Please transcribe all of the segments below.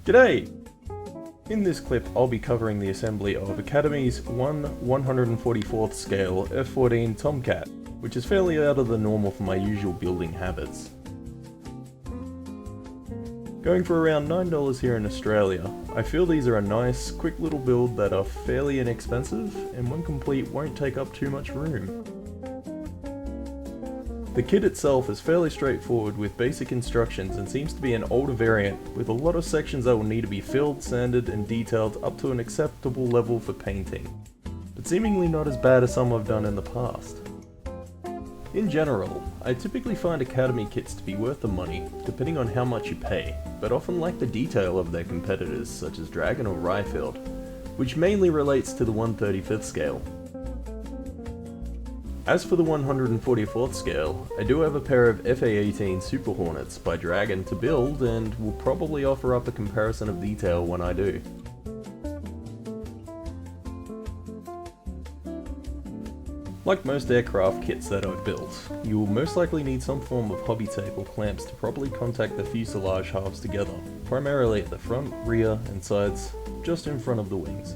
G'day! In this clip I'll be covering the assembly of Academy's 1/144th scale F14 Tomcat, which is fairly out of the normal for my usual building habits. Going for around $9 here in Australia, I feel these are a nice, quick little build that are fairly inexpensive, and when complete won't take up too much room. The kit itself is fairly straightforward with basic instructions and seems to be an older variant with a lot of sections that will need to be filled, sanded and detailed up to an acceptable level for painting, but seemingly not as bad as some I've done in the past. In general, I typically find Academy kits to be worth the money, depending on how much you pay, but often lack the detail of their competitors such as Dragon or Ryefield, which mainly relates to the 1/35th scale. As for the 144th scale, I do have a pair of F14 Super Hornets by Dragon to build and will probably offer up a comparison of detail when I do. Like most aircraft kits that I've built, you will most likely need some form of hobby tape or clamps to properly contact the fuselage halves together, primarily at the front, rear and sides, just in front of the wings.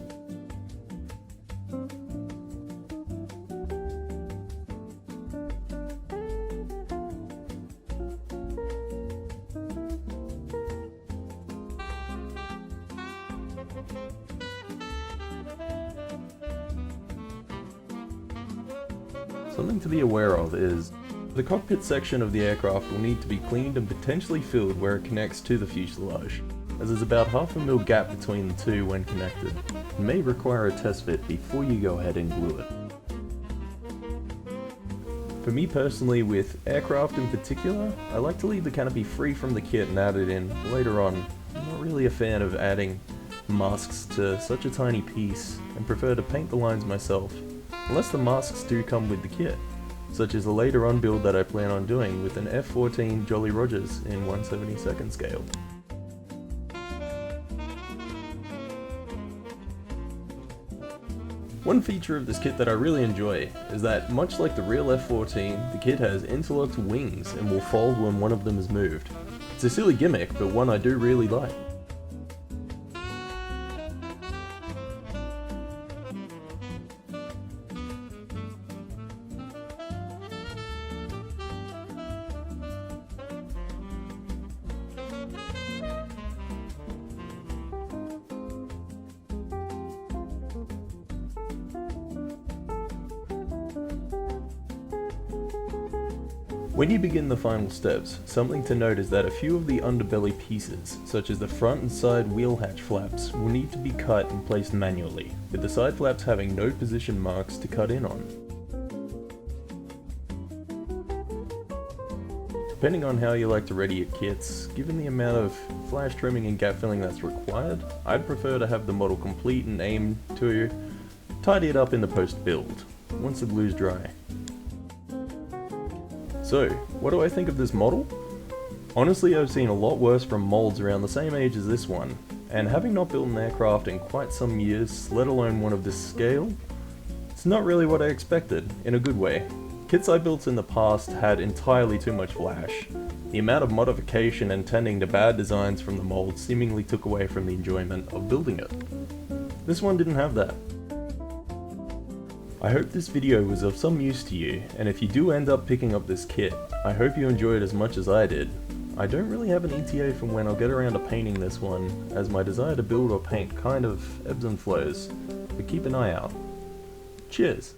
Something to be aware of is, the cockpit section of the aircraft will need to be cleaned and potentially filled where it connects to the fuselage, as there's about half a mil gap between the two when connected, and may require a test fit before you go ahead and glue it. For me personally, with aircraft in particular, I like to leave the canopy free from the kit and add it in later on. I'm not really a fan of adding masks to such a tiny piece, and prefer to paint the lines myself. Unless the masks do come with the kit, such as the later on build that I plan on doing with an F14 Jolly Rogers in 1/72nd scale. One feature of this kit that I really enjoy is that, much like the real F14, the kit has interlocked wings and will fold when one of them is moved. It's a silly gimmick, but one I do really like. When you begin the final steps, something to note is that a few of the underbelly pieces, such as the front and side wheel hatch flaps, will need to be cut and placed manually, with the side flaps having no position marks to cut in on. Depending on how you like to ready your kits, given the amount of flash trimming and gap filling that's required, I'd prefer to have the model complete and aim to tidy it up in the post-build, once the glue's dry. So, what do I think of this model? Honestly, I've seen a lot worse from molds around the same age as this one, and having not built an aircraft in quite some years, let alone one of this scale, it's not really what I expected, in a good way. Kits I built in the past had entirely too much flash. The amount of modification and tending to bad designs from the mold seemingly took away from the enjoyment of building it. This one didn't have that. I hope this video was of some use to you, and if you do end up picking up this kit, I hope you enjoy it as much as I did. I don't really have an ETA from when I'll get around to painting this one, as my desire to build or paint kind of ebbs and flows, but keep an eye out. Cheers!